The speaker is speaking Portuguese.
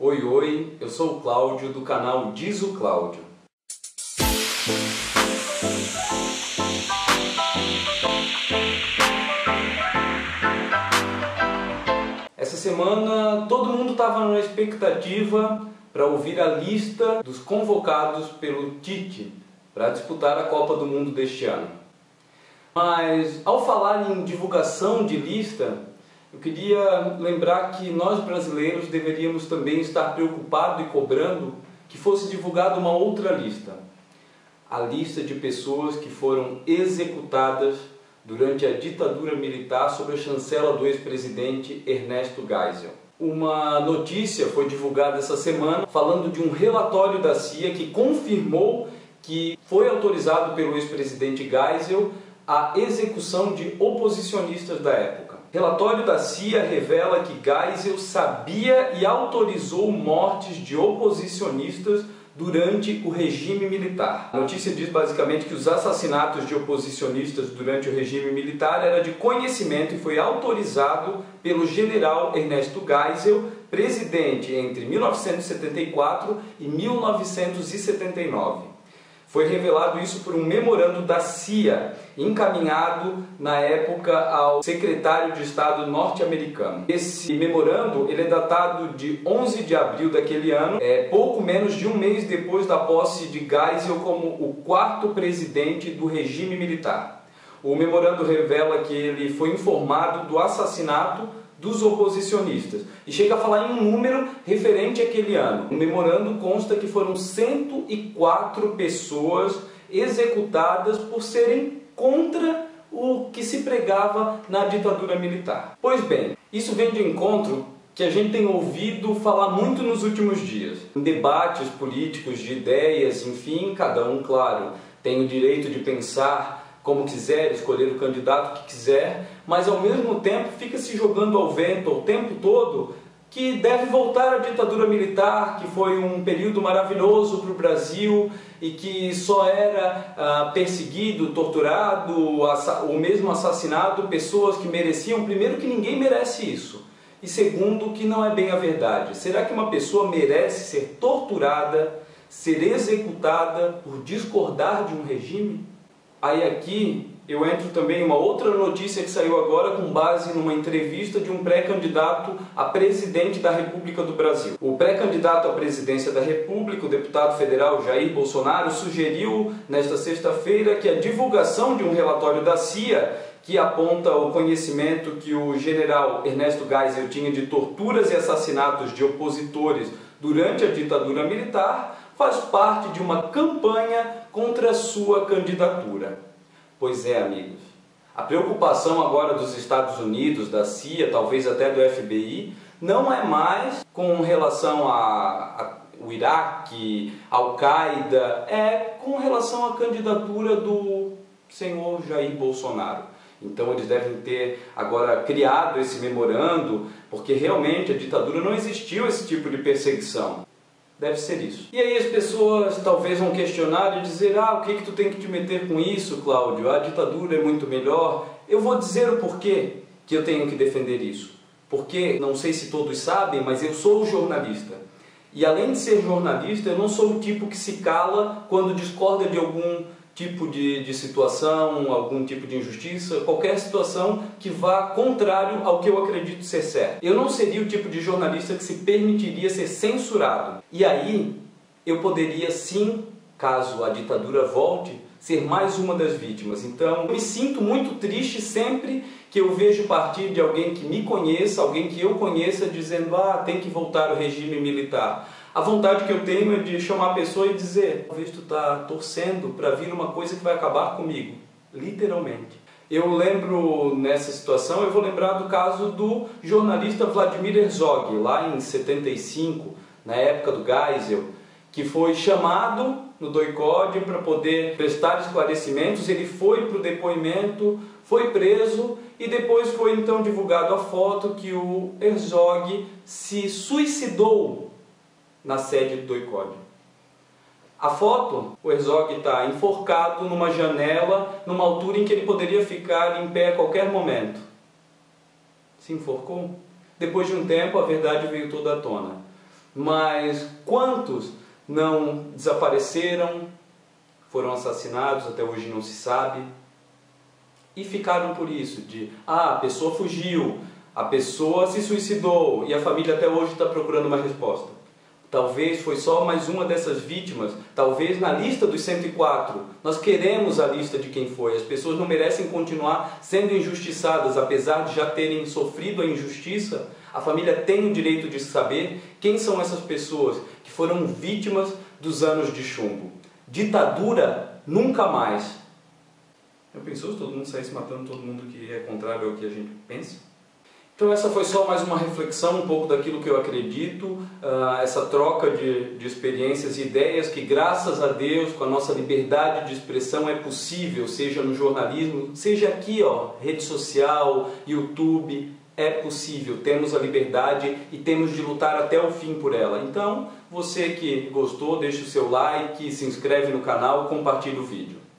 Oi, oi, eu sou o Cláudio do canal Diz o Cláudio. Essa semana todo mundo estava na expectativa para ouvir a lista dos convocados pelo Tite para disputar a Copa do Mundo deste ano. Mas ao falar em divulgação de lista, eu queria lembrar que nós brasileiros deveríamos também estar preocupados e cobrando que fosse divulgada uma outra lista. A lista de pessoas que foram executadas durante a ditadura militar sob a chancela do ex-presidente Ernesto Geisel. Uma notícia foi divulgada essa semana falando de um relatório da CIA que confirmou que foi autorizado pelo ex-presidente Geisel a execução de oposicionistas da época. O relatório da CIA revela que Geisel sabia e autorizou mortes de oposicionistas durante o regime militar. A notícia diz basicamente que os assassinatos de oposicionistas durante o regime militar era de conhecimento e foi autorizado pelo general Ernesto Geisel, presidente entre 1974 e 1979. Foi revelado isso por um memorando da CIA, encaminhado na época ao secretário de Estado norte-americano. Esse memorando ele é datado de 11 de abril daquele ano, pouco menos de um mês depois da posse de Geisel como o quarto presidente do regime militar. O memorando revela que ele foi informado do assassinato dos oposicionistas e chega a falar em um número referente àquele ano. No memorando consta que foram 104 pessoas executadas por serem contra o que se pregava na ditadura militar. Pois bem, isso vem de encontro que a gente tem ouvido falar muito nos últimos dias. Em debates políticos de ideias, enfim, cada um, claro, tem o direito de pensar como quiser, escolher o candidato que quiser, mas ao mesmo tempo fica se jogando ao vento o tempo todo que deve voltar à ditadura militar, que foi um período maravilhoso para o Brasil e que só era perseguido, torturado ou mesmo assassinado pessoas que mereciam, primeiro, que ninguém merece isso, e segundo, que não é bem a verdade. Será que uma pessoa merece ser torturada, ser executada por discordar de um regime? Aí aqui eu entro também em uma outra notícia que saiu agora com base numa entrevista de um pré-candidato a presidente da República do Brasil. O pré-candidato à presidência da República, o deputado federal Jair Bolsonaro, sugeriu nesta sexta-feira que a divulgação de um relatório da CIA que aponta o conhecimento que o general Ernesto Geisel tinha de torturas e assassinatos de opositores durante a ditadura militar faz parte de uma campanha contra a sua candidatura. Pois é, amigos, a preocupação agora dos Estados Unidos, da CIA, talvez até do FBI, não é mais com relação ao Iraque, Al-Qaeda, é com relação à candidatura do senhor Jair Bolsonaro. Então eles devem ter agora criado esse memorando, porque realmente a ditadura não existiu esse tipo de perseguição. Deve ser isso. E aí as pessoas talvez vão questionar e dizer: o que tu tem que te meter com isso, Cláudio? A ditadura é muito melhor. Eu vou dizer o porquê que eu tenho que defender isso. Porque, não sei se todos sabem, mas eu sou jornalista. E além de ser jornalista, eu não sou o tipo que se cala quando discorda de algum tipo de situação, algum tipo de injustiça, qualquer situação que vá contrário ao que eu acredito ser certo. Eu não seria o tipo de jornalista que se permitiria ser censurado. E aí, eu poderia sim, caso a ditadura volte, ser mais uma das vítimas. Então, eu me sinto muito triste sempre que eu vejo partir de alguém que me conheça, alguém que eu conheça, dizendo: tem que voltar ao regime militar. A vontade que eu tenho é de chamar a pessoa e dizer: talvez tu está torcendo para vir uma coisa que vai acabar comigo, literalmente. Eu lembro nessa situação, eu vou lembrar do caso do jornalista Vladimir Herzog, lá em 75, na época do Geisel, que foi chamado no doicode para poder prestar esclarecimentos. Ele foi para o depoimento, foi preso e depois foi então divulgado a foto que o Herzog se suicidou na sede do doicode. A foto, o Herzog está enforcado numa janela, numa altura em que ele poderia ficar em pé a qualquer momento. Se enforcou. Depois de um tempo, a verdade veio toda à tona. mas quantos não desapareceram, foram assassinados, até hoje não se sabe, e ficaram por isso, a pessoa fugiu, a pessoa se suicidou e a família até hoje está procurando uma resposta. Talvez foi só mais uma dessas vítimas, talvez na lista dos 104. Nós queremos a lista de quem foi. As pessoas não merecem continuar sendo injustiçadas, apesar de já terem sofrido a injustiça. A família tem o direito de saber quem são essas pessoas que foram vítimas dos anos de chumbo. Ditadura, nunca mais. Já pensou se todo mundo saísse matando todo mundo que é contrário ao que a gente pensa? Então essa foi só mais uma reflexão, um pouco daquilo que eu acredito, essa troca de experiências e ideias que, graças a Deus, com a nossa liberdade de expressão é possível, seja no jornalismo, seja aqui, rede social, YouTube, é possível, temos a liberdade e temos de lutar até o fim por ela. Então, você que gostou, deixa o seu like, se inscreve no canal, compartilha o vídeo.